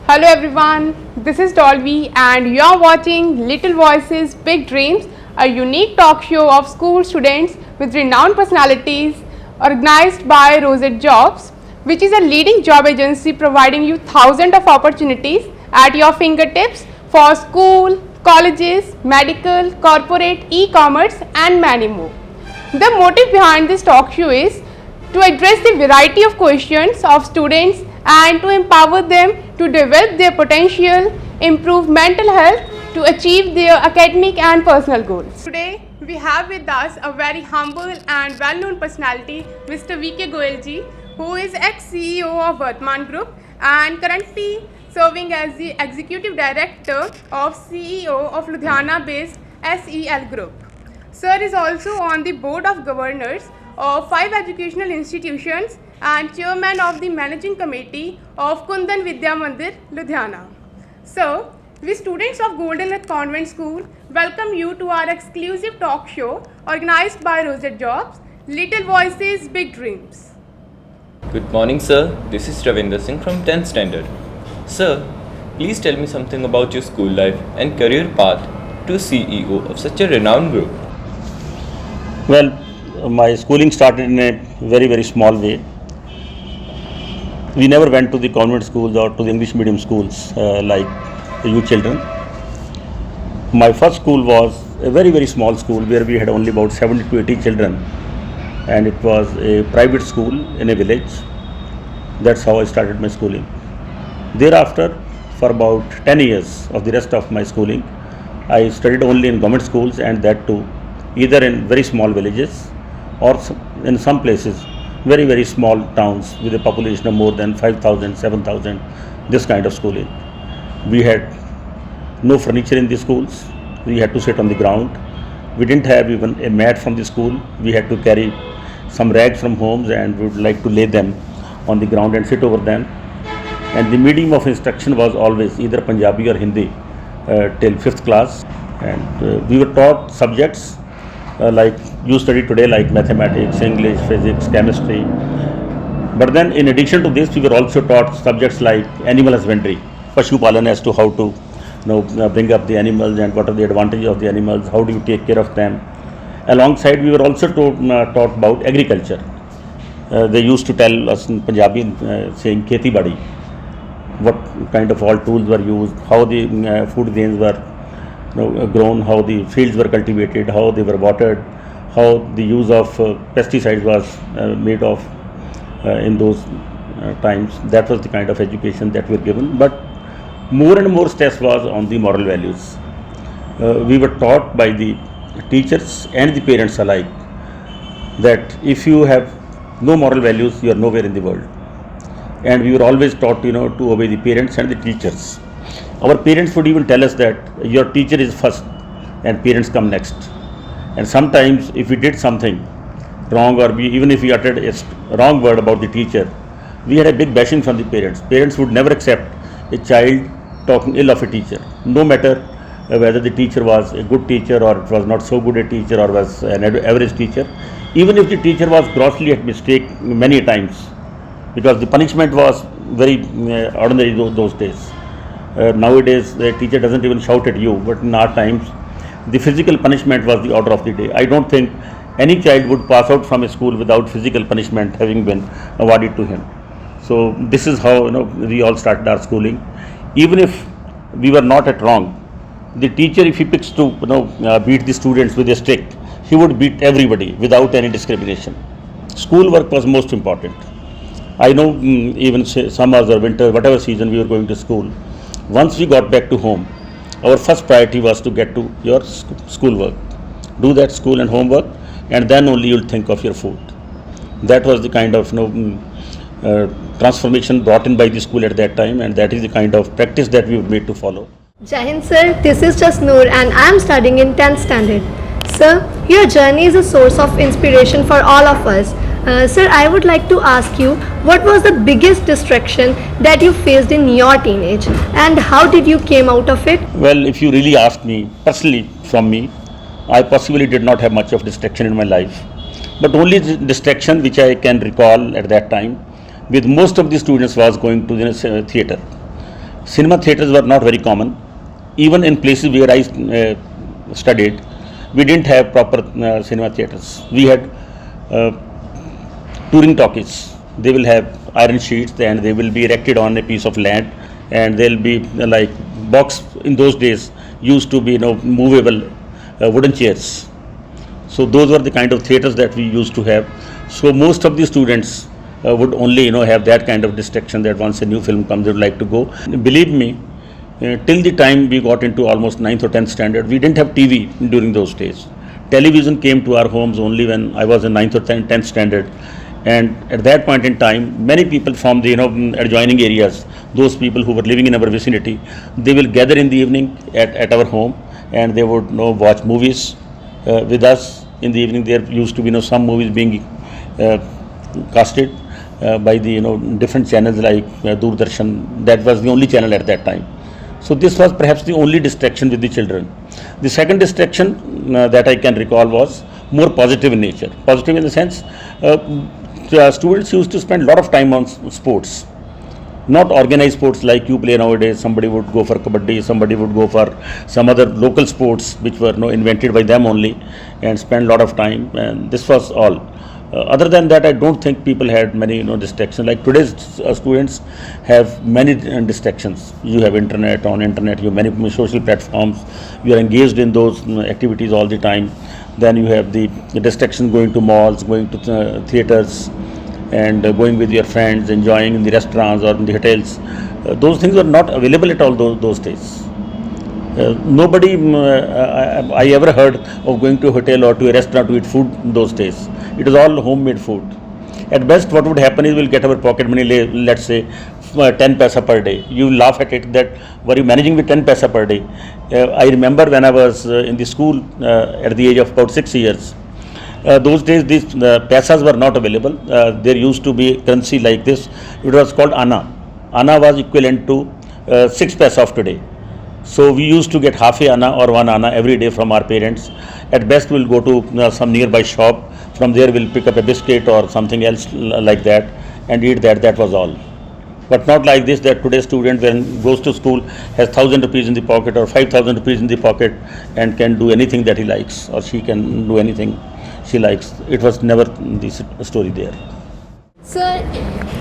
Hello everyone, this is Dolby and you are watching Little Voices Big Dreams, a unique talk show of school students with renowned personalities organized by Rosette Jobs, which is a leading job agency providing you thousands of opportunities at your fingertips for school, colleges, medical, corporate, e-commerce and many more. The motive behind this talk show is to address the variety of questions of students and to empower them to develop their potential, improve mental health to achieve their academic and personal goals. Today we have with us a very humble and well-known personality, Mr. V.K. Goyal ji, who is ex-CEO of Wortman Group and currently serving as the Executive Director of CEO of Ludhiana-based SEL Group. Sir is also on the Board of Governors of 5 educational institutions and Chairman of the Managing Committee of Kundan Vidya Mandir, Ludhiana. So, we students of Golden Earth Convent School welcome you to our exclusive talk show organized by Rosette Jobs, Little Voices, Big Dreams. Good morning, sir. This is Ravinder Singh from 10th Standard. Sir, please tell me something about your school life and career path to CEO of such a renowned group. Well, my schooling started in a very small way. We never went to the convent schools or to the English medium schools like you children. My first school was a very small school where we had only about 70 to 80 children, and it was a private school in a village. That's how I started my schooling. Thereafter, for about 10 years of the rest of my schooling, I studied only in government schools, and that too either in very small villages or in some places very small towns with a population of more than 5,000, 7,000, this kind of schooling. We had no furniture in the schools. We had to sit on the ground. We didn't have even a mat from the school. We had to carry some rags from homes and we would like to lay them on the ground and sit over them. And the medium of instruction was always either Punjabi or Hindi till 5th class. And we were taught subjects like you study today, like mathematics, English, physics, chemistry. But then in addition to this, we were also taught subjects like animal husbandry, Pashupalan, as to how to bring up the animals and what are the advantages of the animals, how do you take care of them. Alongside, we were also taught about agriculture. They used to tell us in Punjabi saying Kheti Badi, what kind of all tools were used, how the food grains were grown, how the fields were cultivated, how they were watered, how the use of pesticides was made of in those times. That was the kind of education that we were given. But more and more stress was on the moral values. We were taught by the teachers and the parents alike that if you have no moral values, you are nowhere in the world. And we were always taught to obey the parents and the teachers. Our parents would even tell us that your teacher is first and parents come next. And sometimes if we did something wrong or even if we uttered a wrong word about the teacher, we had a big bashing from the parents. Parents would never accept a child talking ill of a teacher, no matter whether the teacher was a good teacher or it was not so good a teacher or was an average teacher. Even if the teacher was grossly at mistake many times, because the punishment was very ordinary those days. Nowadays, the teacher doesn't even shout at you, but in our times, the physical punishment was the order of the day. I don't think any child would pass out from a school without physical punishment having been awarded to him. So this is how we all started our schooling. Even if we were not at wrong, the teacher, if he picks to beat the students with a stick, he would beat everybody without any discrimination. School work was most important. I know even summers or winter, whatever season we were going to school, once we got back to home, our first priority was to get to your school work. Do that school and homework, and then only you'll think of your food. That was the kind of transformation brought in by the school at that time, and that is the kind of practice that we were made to follow. Jai Hind sir, this is just Noor and I am studying in 10th standard. Sir, your journey is a source of inspiration for all of us. Sir, I would like to ask you, what was the biggest distraction that you faced in your teenage and how did you came out of it? Well, if you really ask me, personally from me, I possibly did not have much of distraction in my life. But only the distraction which I can recall at that time with most of the students was going to the theatre. Cinema theatres were not very common. Even in places where I studied, we didn't have proper cinema theatres. We had touring talkies. They will have iron sheets and they will be erected on a piece of land, and they'll be like box in those days used to be movable wooden chairs. So those were the kind of theatres that we used to have. So most of the students would only have that kind of distraction that once a new film comes they would like to go. Believe me, till the time we got into almost 9th or 10th standard, we didn't have TV during those days. Television came to our homes only when I was in 9th or 10th standard. And at that point in time, many people from the adjoining areas, those people who were living in our vicinity, they will gather in the evening at our home, and they would watch movies with us. In the evening, there used to be some movies being casted by the different channels like Doordarshan. That was the only channel at that time. So this was perhaps the only distraction with the children. The second distraction that I can recall was more positive in nature. Positive in the sense, students used to spend a lot of time on sports. Not organized sports like you play nowadays. Somebody would go for kabaddi, somebody would go for some other local sports which were invented by them only, and spend a lot of time. And this was all. Other than that, I don't think people had many distractions. Like today's students have many distractions. You have internet, on internet you have many social platforms. You are engaged in those activities all the time. Then you have the distraction going to malls, going to theatres, and going with your friends, enjoying in the restaurants or in the hotels. Those things were not available at all those days. Nobody I ever heard of going to a hotel or to a restaurant to eat food in those days. It was all homemade food. At best, what would happen is we'll get our pocket money, let's say 10 paisa per day. You laugh at it that were you managing with 10 paisa per day? I remember when I was in the school at the age of about 6 years. Those days these paisas were not available. There used to be currency like this. It was called Anna. Anna was equivalent to 6 paisa of today. So we used to get half a Anna or 1 Anna every day from our parents. At best we'll go to some nearby shop. From there we'll pick up a biscuit or something else like that and eat that. That was all. But not like this that today's student when goes to school has 1,000 rupees in the pocket or 5,000 rupees in the pocket and can do anything that he likes, or she can do anything she likes. It was never the story there. Sir,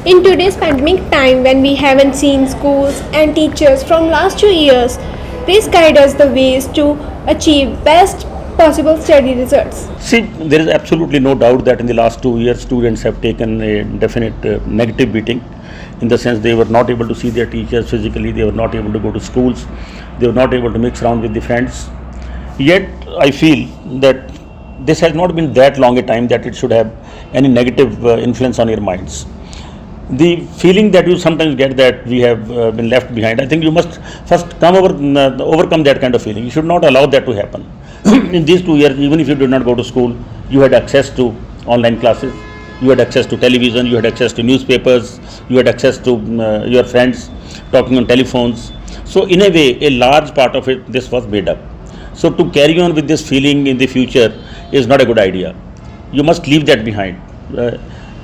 in today's pandemic time when we haven't seen schools and teachers from last 2 years, please guide us the ways to achieve best possible study results. See, there is absolutely no doubt that in the last 2 years students have taken a definite negative beating, in the sense they were not able to see their teachers physically, they were not able to go to schools, they were not able to mix around with the friends. Yet I feel that this has not been that long a time that it should have any negative influence on your minds. The feeling that you sometimes get that we have been left behind, I think you must first overcome that kind of feeling. You should not allow that to happen. In these 2 years, even if you did not go to school, you had access to online classes, you had access to television, you had access to newspapers, you had access to your friends talking on telephones. So in a way, a large part of it, this was made up. So to carry on with this feeling in the future is not a good idea. You must leave that behind.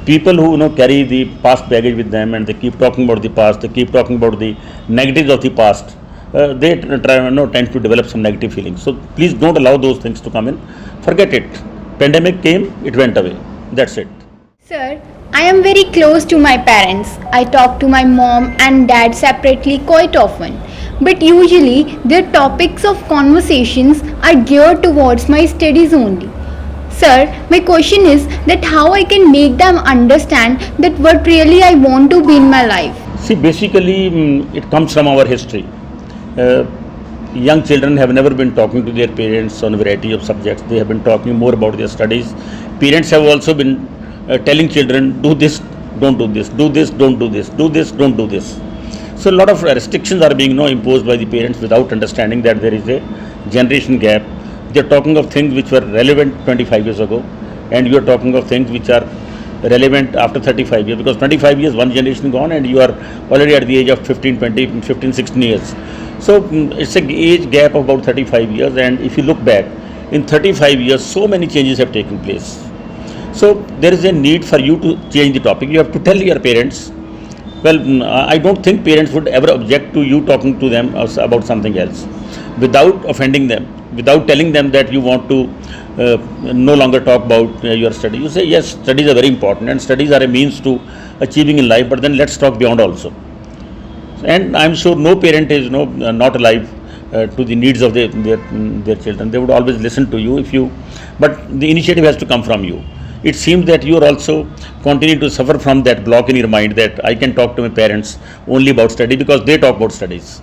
People who carry the past baggage with them and they keep talking about the past, they keep talking about the negatives of the past, they tend to develop some negative feelings. So please don't allow those things to come in. Forget it. Pandemic came, it went away. That's it. Sir, I am very close to my parents. I talk to my mom and dad separately quite often. But usually their topics of conversations are geared towards my studies only. Sir, my question is that how I can make them understand that what really I want to be in my life. See, basically it comes from our history. Young children have never been talking to their parents on a variety of subjects. They have been talking more about their studies. Parents have also been telling children, do this, don't do this, do this, don't do this, do this, don't do this. So a lot of restrictions are being imposed by the parents without understanding that there is a generation gap. They are talking of things which were relevant 25 years ago, and you are talking of things which are relevant after 35 years, because 25 years, one generation gone, and you are already at the age of 15, 20, 15, 16 years. So it's an age gap of about 35 years, and if you look back, in 35 years, so many changes have taken place. So there is a need for you to change the topic. You have to tell your parents Well, I don't think parents would ever object to you talking to them about something else, without offending them, without telling them that you want to no longer talk about your study. You say, yes, studies are very important and studies are a means to achieving in life, but then let's talk beyond also. And I'm sure no parent is not alive to the needs of their children. They would always listen to you but the initiative has to come from you. It seems that you are also continuing to suffer from that block in your mind that I can talk to my parents only about study because they talk about studies.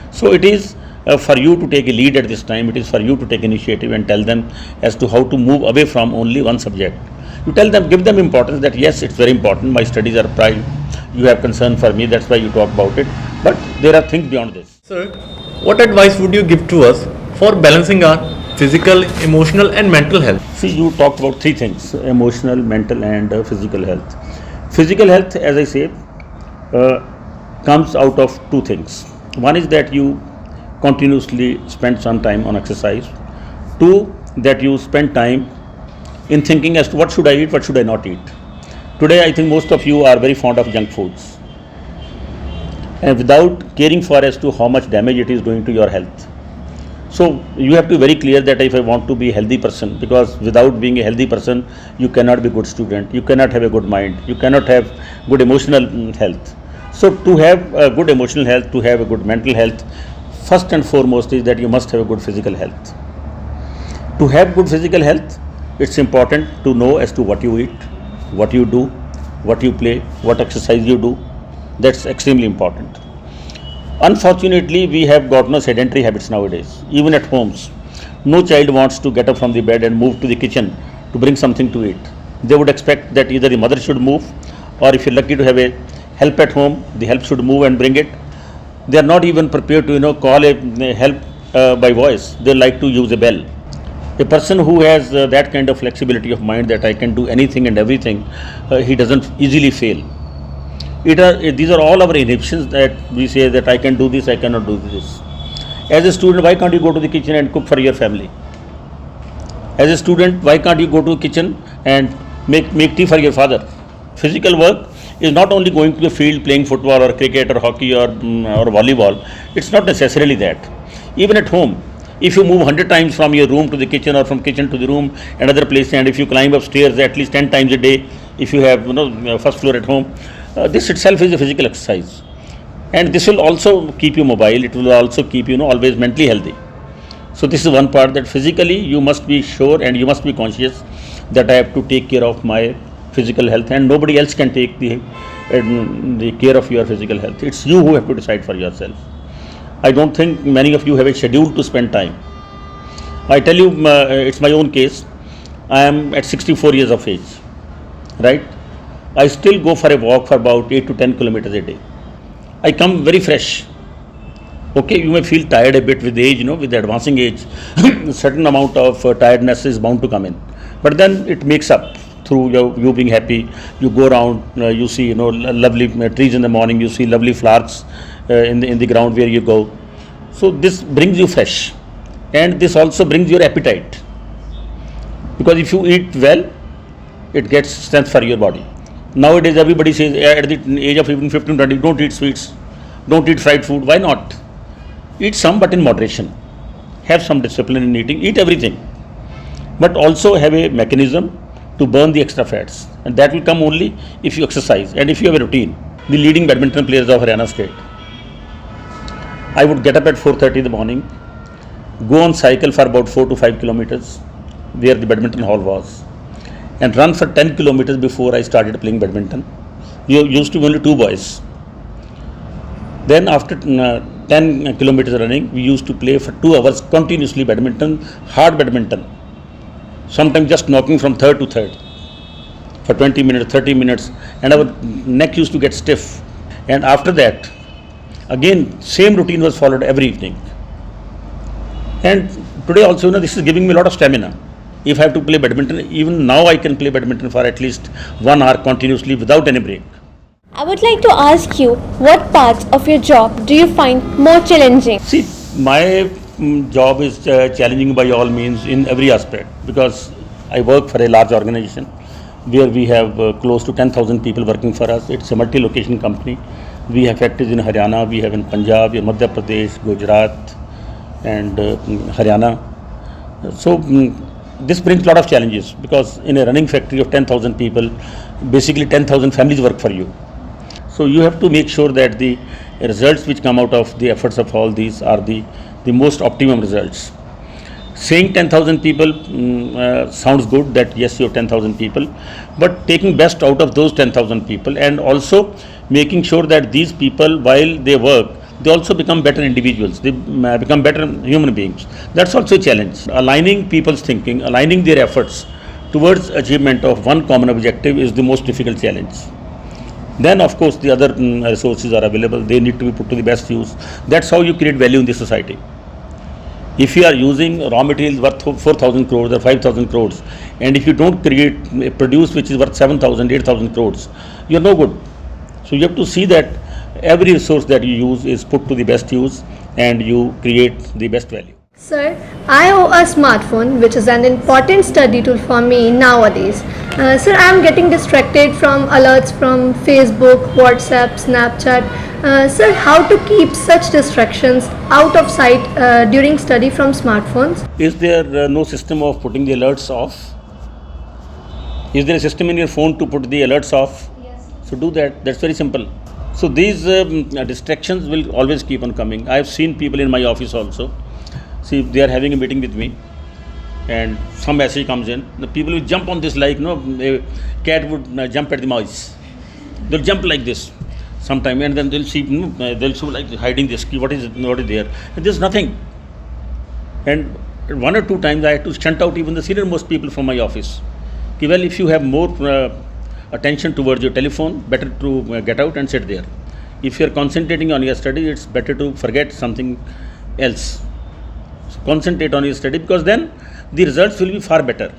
So it is for you to take a lead at this time. It is for you to take initiative and tell them as to how to move away from only one subject. You tell them, give them importance that yes, it's very important. My studies are prime. You have concern for me. That's why you talk about it. But there are things beyond this. Sir, what advice would you give to us for balancing our physical, emotional and mental health? See, you talked about three things: emotional, mental and physical health. Physical health, as I say, comes out of two things. One is that you continuously spend some time on exercise. Two, that you spend time in thinking as to what should I eat, what should I not eat. Today, I think most of you are very fond of junk foods, and without caring for as to how much damage it is doing to your health. So you have to be very clear that if I want to be a healthy person, because without being a healthy person, you cannot be a good student, you cannot have a good mind, you cannot have good emotional health. So to have a good emotional health, to have a good mental health, first and foremost is that you must have a good physical health. To have good physical health, it's important to know as to what you eat, what you do, what you play, what exercise you do. That's extremely important. Unfortunately, we have got no sedentary habits nowadays, even at homes. No child wants to get up from the bed and move to the kitchen to bring something to eat. They would expect that either the mother should move, or if you're lucky to have a help at home, the help should move and bring it. They are not even prepared to call a help by voice. They like to use a bell. A person who has that kind of flexibility of mind that I can do anything and everything, he doesn't easily fail. These are all our inhibitions that we say that I can do this, I cannot do this. As a student, why can't you go to the kitchen and cook for your family? As a student, why can't you go to the kitchen and make tea for your father? Physical work is not only going to the field playing football or cricket or hockey or volleyball. It's not necessarily that. Even at home, if you move 100 times from your room to the kitchen or from kitchen to the room and other places, and if you climb upstairs at least 10 times a day, if you have first floor at home, this itself is a physical exercise, and this will also keep you mobile. It will also keep you always mentally healthy. So this is one part, that physically you must be sure and you must be conscious that I have to take care of my physical health, and nobody else can take the care of your physical health. It's you who have to decide for yourself. I don't think many of you have a schedule to spend time. I tell you, it's my own case. I am at 64 years of age, right? I still go for a walk for about 8 to 10 kilometers a day. I come very fresh. Okay, you may feel tired a bit with age, with the advancing age. A certain amount of tiredness is bound to come in. But then it makes up through you being happy. You go around, you see, lovely trees in the morning, you see lovely flowers in the ground where you go. So this brings you fresh. And this also brings your appetite. Because if you eat well, it gets strength for your body. Nowadays, everybody says at the age of even 15, 20, don't eat sweets, don't eat fried food. Why not? Eat some, but in moderation. Have some discipline in eating. Eat everything. But also have a mechanism to burn the extra fats. And that will come only if you exercise and if you have a routine. The leading badminton players of Haryana state, I would get up at 4:30 in the morning, go on cycle for about 4 to 5 kilometers, where the badminton hall was, and run for 10 kilometers before I started playing badminton. We used to be only 2 boys. Then after 10 kilometers running, we used to play for 2 hours continuously badminton, hard badminton. Sometimes just knocking from third to third for 20 minutes, 30 minutes, and our neck used to get stiff. And after that, again, same routine was followed every evening. And today also, this is giving me a lot of stamina. If I have to play badminton, even now I can play badminton for at least 1 hour continuously without any break. I would like to ask you, what parts of your job do you find more challenging? See, my job is challenging by all means in every aspect, because I work for a large organization where we have close to 10,000 people working for us. It's a multi-location company. We have factories in Haryana, we have in Punjab, in Madhya Pradesh, Gujarat, and Haryana. So this brings a lot of challenges, because in a running factory of 10,000 people, basically 10,000 families work for you. So you have to make sure that the results which come out of the efforts of all these are the most optimum results. Saying 10,000 people sounds good, that yes, you have 10,000 people, but taking best out of those 10,000 people, and also making sure that these people, while they work, they also become better individuals, they become better human beings. That's also a challenge. Aligning people's thinking, aligning their efforts towards achievement of one common objective is the most difficult challenge. Then of course the other resources are available, they need to be put to the best use. That's how you create value in the society. If you are using raw materials worth 4,000 crores or 5,000 crores, and if you don't create a produce which is worth 7,000, 8,000 crores, you are no good. So you have to see that every resource that you use is put to the best use and you create the best value. Sir, I own a smartphone, which is an important study tool for me nowadays. Sir, I am getting distracted from alerts from Facebook, WhatsApp, Snapchat. Sir, how to keep such distractions out of sight during study from smartphones? Is there no system of putting the alerts off? Is there a system in your phone to put the alerts off? Yes. So do that. That's very simple. So these distractions will always keep on coming. I have seen people in my office also. See, they are having a meeting with me, and some message comes in. The people will jump on this like, a cat would jump at the mouse. They'll jump like this sometime, and then they'll see, they'll show like hiding this key. What is there? And there's nothing. And one or two times I had to shunt out even the senior most people from my office. Okay, well, if you have more attention towards your telephone, better to get out and sit there. If you are concentrating on your study, it's better to forget something else. So concentrate on your study, because then the results will be far better.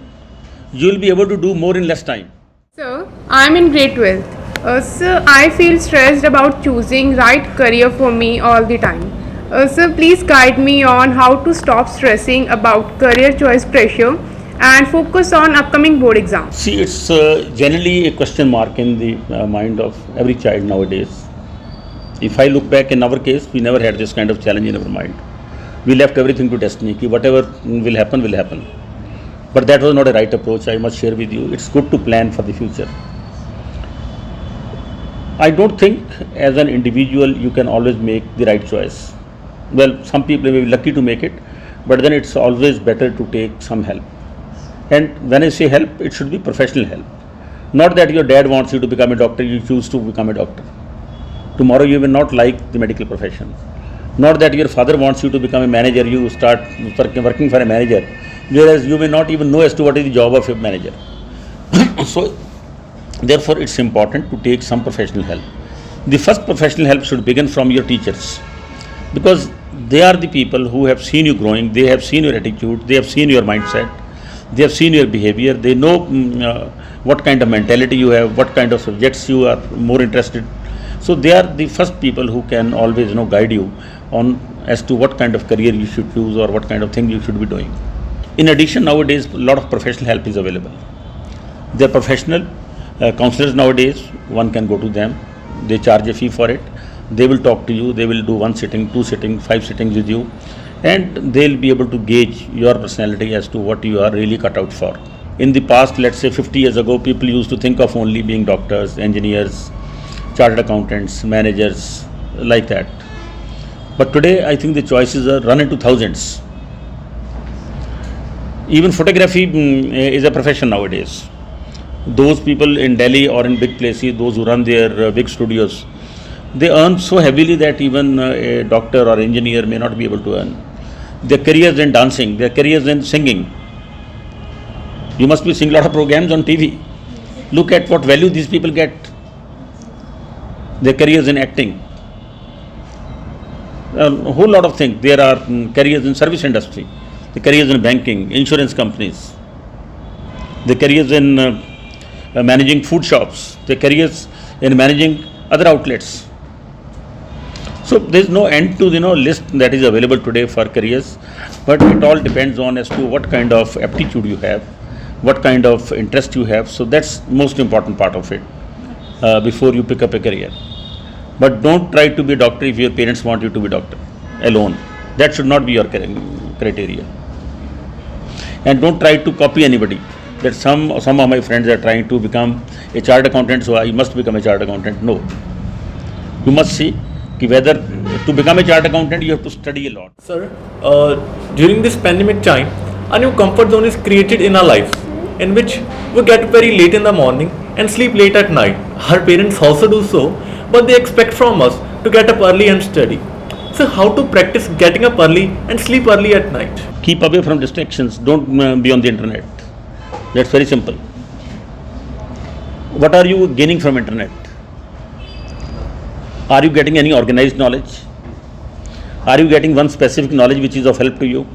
You will be able to do more in less time. Sir, I am in grade 12. Sir, I feel stressed about choosing right career for me all the time. Sir, please guide me on how to stop stressing about career choice pressure and focus on upcoming board exams. See, it's generally a question mark in the mind of every child nowadays. If I look back in our case, we never had this kind of challenge in our mind. We left everything to destiny. Ki whatever will happen, will happen. But that was not a right approach, I must share with you. It's good to plan for the future. I don't think as an individual you can always make the right choice. Well, some people may be lucky to make it, but then it's always better to take some help. And when I say help, it should be professional help. Not that your dad wants you to become a doctor, you choose to become a doctor. Tomorrow you will not like the medical profession. Not that your father wants you to become a manager, you start working for a manager, whereas you may not even know as to what is the job of a manager. So, therefore, it's important to take some professional help. The first professional help should begin from your teachers, because they are the people who have seen you growing, they have seen your attitude, they have seen your mindset, they have seen your behavior, they know what kind of mentality you have, what kind of subjects you are more interested. So they are the first people who can always guide you on as to what kind of career you should choose or what kind of thing you should be doing. In addition, nowadays a lot of professional help is available. They are professional counselors nowadays. One can go to them. They charge a fee for it. They will talk to you. They will do 1 sitting, 2 sittings, 5 sittings with you, and they'll be able to gauge your personality as to what you are really cut out for. In the past, let's say 50 years ago, people used to think of only being doctors, engineers, chartered accountants, managers, like that. But today, I think the choices are run into thousands. Even photography is a profession nowadays. Those people in Delhi or in big places, those who run their big studios, they earn so heavily that even a doctor or engineer may not be able to earn. Their careers in dancing, their careers in singing. You must be seeing a lot of programs on TV. Look at what value these people get. Their careers in acting. A whole lot of things. There are careers in service industry, the careers in banking, insurance companies, the careers in managing food shops, the careers in managing other outlets. So there is no end to the list that is available today for careers, but it all depends on as to what kind of aptitude you have, what kind of interest you have. So that's most important part of it before you pick up a career. But don't try to be a doctor if your parents want you to be a doctor alone. That should not be your criteria. And don't try to copy anybody. That some of my friends are trying to become a chartered accountant, so I must become a chartered accountant. No. You must see whether to become a chartered accountant you have to study a lot. Sir, during this pandemic time, a new comfort zone is created in our lives, in which we get very late in the morning and sleep late at night. Our parents also do so, but they expect from us to get up early and study. So how to practice getting up early and sleep early at night? Keep away from distractions. Don't be on the internet. That's very simple. What are you gaining from internet? Are you getting any organized knowledge? Are you getting one specific knowledge which is of help to you?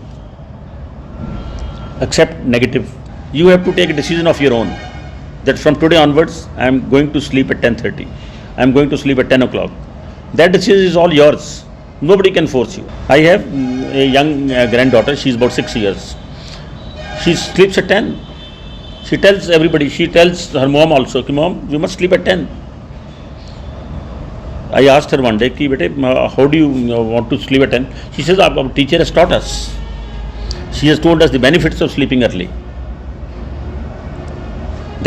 Accept negative. You have to take a decision of your own. That from today onwards, I am going to sleep at 10:30. I am going to sleep at 10 o'clock. That decision is all yours. Nobody can force you. I have a young granddaughter. She is about 6 years. She sleeps at 10. She tells everybody. She tells her mom also, "Mom, you must sleep at 10." I asked her one day, "Bete, how do you want to sleep at 10? She says, "Our teacher has taught us. She has told us the benefits of sleeping early."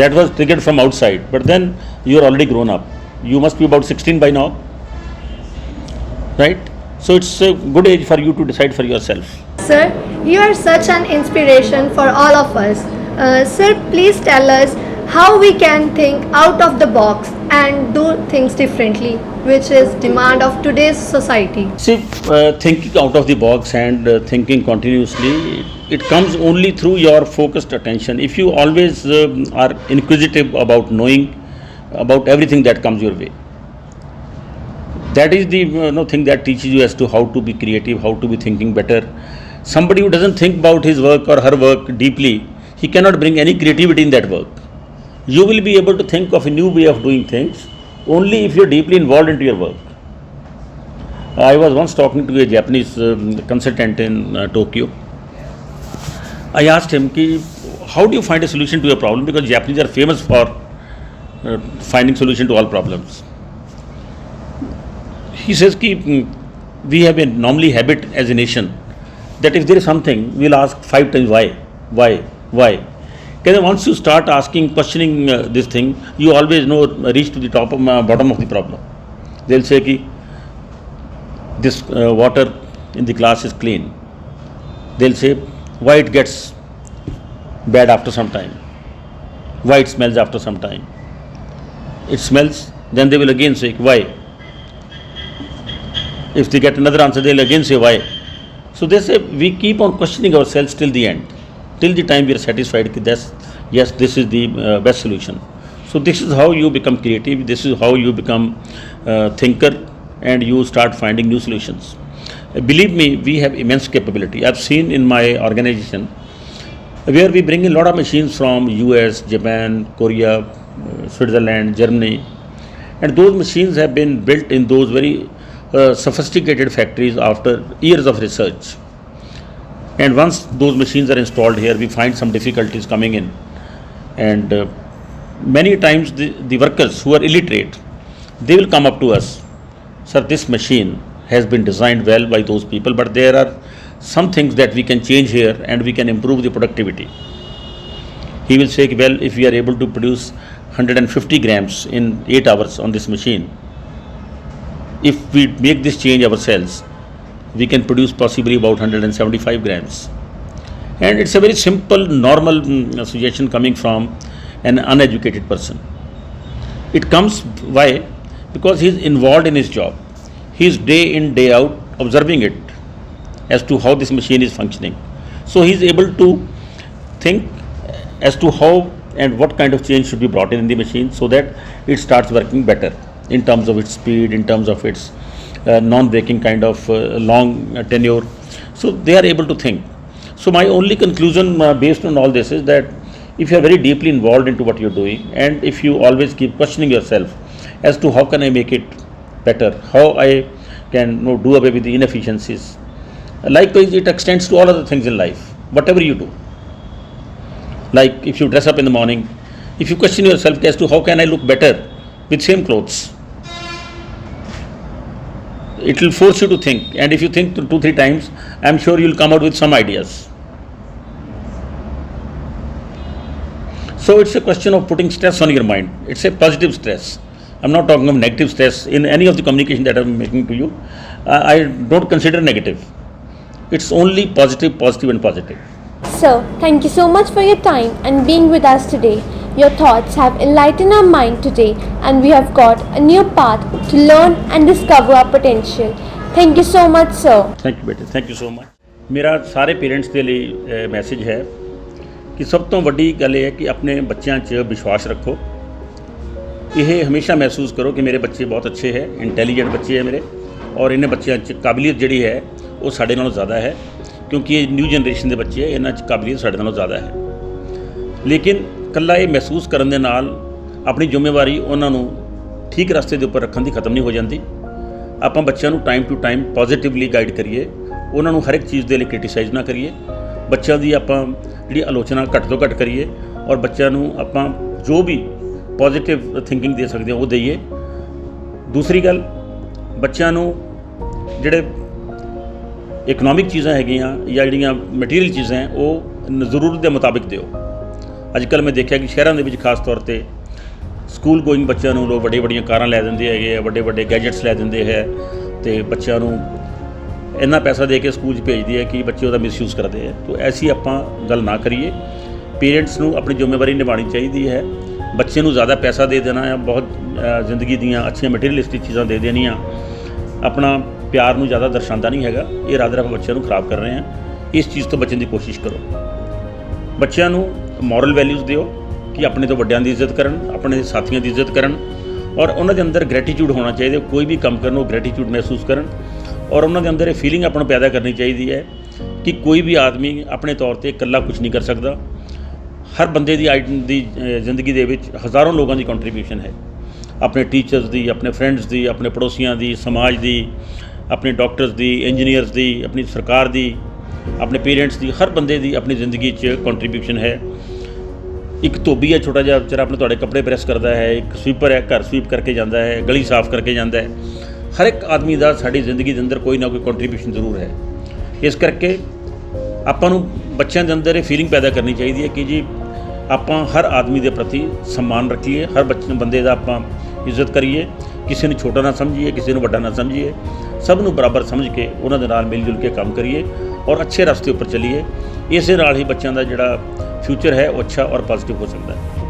That was triggered from outside. But then you are already grown up. You must be about 16 by now, right? So it's a good age for you to decide for yourself. Sir, you are such an inspiration for all of us. Sir, please tell us how we can think out of the box and do things differently, which is demand of today's society. See, thinking out of the box and thinking continuously, it comes only through your focused attention. If you always are inquisitive about knowing about everything that comes your way, that is the thing that teaches you as to how to be creative, how to be thinking better. Somebody who doesn't think about his work or her work deeply, he cannot bring any creativity in that work. You will be able to think of a new way of doing things only if you are deeply involved into your work. I was once talking to a Japanese consultant in Tokyo. I asked him, how do you find a solution to a problem? Because Japanese are famous for finding solution to all problems. He says, we have a normally habit as a nation that if there is something, we will ask 5 times why. Because once you start questioning this thing, you always reach to the bottom of the problem. They will say, this water in the glass is clean. They will say, why it gets bad after some time? Why it smells after some time? It smells, then they will again say, why? If they get another answer, they will again say, why? So they say, we keep on questioning ourselves till the end, till the time we are satisfied that yes, this is the best solution. So this is how you become creative, this is how you become thinker, and you start finding new solutions. Believe me, we have immense capability. I've seen in my organization where we bring in a lot of machines from US, Japan, Korea, Switzerland, Germany, and those machines have been built in those very sophisticated factories after years of research. And once those machines are installed here, we find some difficulties coming in. And many times the workers who are illiterate, they will come up to us, "Sir, this machine has been designed well by those people, but there are some things that we can change here and we can improve the productivity." He will say, well, if we are able to produce 150 grams in 8 hours on this machine, if we make this change ourselves, we can produce possibly about 175 grams. And it's a very simple, normal suggestion coming from an uneducated person. It comes, why? Because he is involved in his job. He is day in, day out observing it as to how this machine is functioning. So he is able to think as to how and what kind of change should be brought in the machine so that it starts working better in terms of its speed, in terms of its non-breaking kind of long tenure. So they are able to think. So my only conclusion based on all this is that if you are very deeply involved into what you are doing, and if you always keep questioning yourself as to how can I make it better, how I can do away with the inefficiencies, likewise it extends to all other things in life, whatever you do. Like if you dress up in the morning, if you question yourself as to how can I look better with same clothes, it will force you to think, and if you think 2-3 times, I am sure you will come out with some ideas. So it's a question of putting stress on your mind. It's a positive stress. I'm not talking of negative stress in any of the communication that I'm making to you. I don't consider negative. It's only positive, positive and positive. Sir, thank you so much for your time and being with us today. Your thoughts have enlightened our mind today, and we have got a new path to learn and discover our potential. Thank you so much, sir. Thank you beta, thank you so much. ਮੇਰਾ ਸਾਰੇ parents ਦੇ ਲਈ message ਹੈ ਕਿ ਸਭ ਤੋਂ ਵੱਡੀ ਗੱਲ ਇਹ ਹੈ ਕਿ ਆਪਣੇ ਬੱਚਿਆਂ 'ਚ ਵਿਸ਼ਵਾਸ ਰੱਖੋ। ਇਹ ਹਮੇਸ਼ਾ ਮਹਿਸੂਸ ਕਰੋ ਕਿ ਮੇਰੇ ਬੱਚੇ ਬਹੁਤ ਅੱਛੇ ਹੈ, ਇੰਟੈਲੀਜੈਂਟ ਬੱਚੇ ਹੈ ਮੇਰੇ, ਔਰ ਇਹਨਾਂ ਬੱਚਿਆਂ 'ਚ ਕਾਬਲੀਅਤ ਜਿਹੜੀ ਹੈ ਉਹ ਸਾਡੇ ਨਾਲੋਂ ਜ਼ਿਆਦਾ ਹੈ, ਕਿਉਂਕਿ ਇਹ ਨਿਊ ਜਨਰੇਸ਼ਨ ਦੇ ਬੱਚੇ ਹੈ, ਇਹਨਾਂ 'ਚ ਕਾਬਲੀਅਤ ਸਾਡੇ ਨਾਲੋਂ ਜ਼ਿਆਦਾ ਹੈ। ਲੇਕਿਨ ਇਕੱਲਾ ਇਹ ਮਹਿਸੂਸ ਕਰਨ ਦੇ ਨਾਲ ਆਪਣੀ ਜ਼ਿੰਮੇਵਾਰੀ ਉਹਨਾਂ ਨੂੰ ਠੀਕ ਰਸਤੇ ਦੇ ਉੱਪਰ ਰੱਖਣ ਦੀ ਖਤਮ ਨਹੀਂ ਹੋ ਜਾਂਦੀ। ਆਪਾਂ ਬੱਚਿਆਂ ਨੂੰ ਟਾਈਮ ਟੂ ਟਾਈਮ ਪੋਜ਼ੀਟਿਵਲੀ ਗਾਈਡ ਕਰੀਏ, ਉਹਨਾਂ ਨੂੰ ਹਰ ਇੱਕ ਚੀਜ਼ ਦੇ ਲਈ ਕ੍ਰਿਟੀਸਾਈਜ਼ ਨਾ ਕਰੀਏ, ਬੱਚਿਆਂ ਦੀ ਆਪਾਂ ਜਿਹੜੀ ਆਲੋਚਨਾ ਘੱਟ ਤੋਂ ਘੱਟ ਕਰੀਏ, ਔਰ ਬੱਚਿਆਂ ਨੂੰ ਆਪਾਂ ਜੋ ਵੀ ਪੋਜ਼ੀਟਿਵ ਥਿੰਕਿੰਗ ਦੇ ਸਕਦੇ ਹਾਂ ਉਹ ਦਈਏ। ਦੂਸਰੀ ਗੱਲ, ਬੱਚਿਆਂ ਨੂੰ ਜਿਹੜੇ ਇਕਨੋਮਿਕ ਚੀਜ਼ਾਂ ਹੈਗੀਆਂ ਜਾਂ ਜਿਹੜੀਆਂ ਮਟੀਰੀਅਲ ਚੀਜ਼ਾਂ ਹੈ ਉਹ ਜ਼ਰੂਰਤ ਦੇ ਮੁਤਾਬਿਕ ਦਿਓ। ਅੱਜ ਕੱਲ੍ਹ ਮੈਂ ਦੇਖਿਆ ਕਿ ਸ਼ਹਿਰਾਂ ਦੇ ਵਿੱਚ ਖਾਸ ਤੌਰ 'ਤੇ ਸਕੂਲ ਗੋਇੰਗ ਬੱਚਿਆਂ ਨੂੰ ਲੋਕ ਵੱਡੀਆਂ ਕਾਰਾਂ ਲੈ ਦਿੰਦੇ ਹੈਗੇ ਆ, ਵੱਡੇ ਗੈਜਟਸ ਲੈ ਦਿੰਦੇ ਹੈ, ਅਤੇ ਬੱਚਿਆਂ ਨੂੰ ਇੰਨਾ ਪੈਸਾ ਦੇ ਕੇ ਸਕੂਲ 'ਚ ਭੇਜਦੇ ਹੈ ਕਿ ਬੱਚੇ ਉਹਦਾ ਮਿਸਯੂਜ਼ ਕਰਦੇ ਹੈ। ਤਾਂ ਐਸੀ ਆਪਾਂ ਗੱਲ ਨਾ ਕਰੀਏ। ਪੇਰੈਂਟਸ ਨੂੰ ਆਪਣੀ ਜ਼ਿੰਮੇਵਾਰੀ ਨਿਭਾਉਣੀ ਚਾਹੀਦੀ ਹੈ। ਬੱਚੇ ਨੂੰ ਜ਼ਿਆਦਾ ਪੈਸਾ ਦੇ ਦੇਣਾ ਜਾਂ ਬਹੁਤ ਜ਼ਿੰਦਗੀ ਦੀਆਂ ਅੱਛੀਆਂ ਮਟੀਰੀਅਲਿਸਟਿਕ ਚੀਜ਼ਾਂ ਦੇ ਦੇਣੀਆਂ ਆਪਣਾ ਪਿਆਰ ਨੂੰ ਜ਼ਿਆਦਾ ਦਰਸਾਉਂਦਾ ਨਹੀਂ ਹੈਗਾ। ਇਹ ਰਾਦਰ ਆਪਾਂ ਬੱਚਿਆਂ ਨੂੰ ਖਰਾਬ ਕਰ ਰਹੇ ਹਾਂ। ਇਸ ਚੀਜ਼ ਤੋਂ ਬਚਣ ਦੀ ਕੋਸ਼ਿਸ਼ ਕਰੋ। ਬੱਚਿਆਂ ਨੂੰ ਮੋਰਲ ਵੈਲਿਊਜ਼ ਦਿਓ ਕਿ ਆਪਣੇ ਤੋਂ ਵੱਡਿਆਂ ਦੀ ਇੱਜ਼ਤ ਕਰਨ, ਆਪਣੇ ਸਾਥੀਆਂ ਦੀ ਇੱਜ਼ਤ ਕਰਨ, ਔਰ ਉਹਨਾਂ ਦੇ ਅੰਦਰ ਗ੍ਰੈਟੀਟਿਊਡ ਹੋਣਾ ਚਾਹੀਦਾ। ਕੋਈ ਵੀ ਕੰਮ ਕਰਨ ਉਹ ਗ੍ਰੈਟੀਟਿਊਡ ਮਹਿਸੂਸ ਕਰਨ, ਔਰ ਉਹਨਾਂ ਦੇ ਅੰਦਰ ਇਹ ਫੀਲਿੰਗ ਆਪਾਂ ਨੂੰ ਪੈਦਾ ਕਰਨੀ ਚਾਹੀਦੀ ਹੈ ਕਿ ਕੋਈ ਵੀ ਆਦਮੀ ਆਪਣੇ ਤੌਰ 'ਤੇ ਇਕੱਲਾ ਕੁਝ ਨਹੀਂ ਕਰ ਸਕਦਾ। ਹਰ ਬੰਦੇ ਦੀ ਜ਼ਿੰਦਗੀ ਦੇ ਵਿੱਚ ਹਜ਼ਾਰਾਂ ਲੋਕਾਂ ਦੀ ਕੰਟਰੀਬਿਊਸ਼ਨ ਹੈ, ਆਪਣੇ ਟੀਚਰਸ ਦੀ, ਆਪਣੇ ਫਰੈਂਡਸ ਦੀ, ਆਪਣੇ ਪੜੋਸੀਆਂ ਦੀ, ਸਮਾਜ ਦੀ, ਆਪਣੇ ਡਾਕਟਰਸ ਦੀ, ਇੰਜੀਨੀਅਰਸ ਦੀ, ਆਪਣੀ ਸਰਕਾਰ ਦੀ, ਆਪਣੇ ਪੇਰੈਂਟਸ ਦੀ, ਹਰ ਬੰਦੇ ਦੀ ਆਪਣੀ ਜ਼ਿੰਦਗੀ 'ਚ ਕੰਟਰੀਬਿਊਸ਼ਨ ਹੈ। ਇੱਕ ਧੋਬੀ ਹੈ ਛੋਟਾ ਜਿਹਾ ਵਿਚਾਰਾ ਆਪਣੇ ਤੁਹਾਡੇ ਕੱਪੜੇ ਪ੍ਰੈਸ ਕਰਦਾ ਹੈ, ਇੱਕ ਸਵੀਪਰ ਹੈ ਘਰ ਸਵੀਪ ਕਰਕੇ ਜਾਂਦਾ ਹੈ, ਗਲੀ ਸਾਫ਼ ਕਰਕੇ ਜਾਂਦਾ ਹੈ। ਹਰ ਇੱਕ ਆਦਮੀ ਦਾ ਸਾਡੀ ਜ਼ਿੰਦਗੀ ਦੇ ਅੰਦਰ ਕੋਈ ਨਾ ਕੋਈ ਕੰਟਰੀਬਿਊਸ਼ਨ ਜ਼ਰੂਰ ਹੈ। ਇਸ ਕਰਕੇ ਆਪਾਂ ਨੂੰ ਬੱਚਿਆਂ ਦੇ ਅੰਦਰ ਇਹ ਫੀਲਿੰਗ ਪੈਦਾ ਕਰਨੀ ਚਾਹੀਦੀ ਹੈ ਕਿ ਜੀ ਆਪਾਂ ਹਰ ਆਦਮੀ ਦੇ ਪ੍ਰਤੀ ਸਨਮਾਨ ਰੱਖੀਏ, ਹਰ ਬੰਦੇ ਦਾ ਆਪਾਂ ਇੱਜ਼ਤ ਕਰੀਏ, ਕਿਸੇ ਨੂੰ ਛੋਟਾ ਨਾ ਸਮਝੀਏ, ਕਿਸੇ ਨੂੰ ਵੱਡਾ ਨਾ ਸਮਝੀਏ, ਸਭ ਨੂੰ ਬਰਾਬਰ ਸਮਝ ਕੇ ਉਹਨਾਂ ਦੇ ਨਾਲ ਮਿਲ ਜੁਲ ਕੇ ਕੰਮ ਕਰੀਏ ਔਰ ਅੱਛੇ ਰਸਤੇ ਉੱਪਰ ਚੱਲੀਏ। ਇਸੇ ਨਾਲ ਹੀ ਬੱਚਿਆਂ ਦਾ ਜਿਹੜਾ ਫਿਊਚਰ ਹੈ ਉਹ ਅੱਛਾ ਔਰ ਪੋਜ਼ੀਟਿਵ ਹੋ ਸਕਦਾ ਹੈ।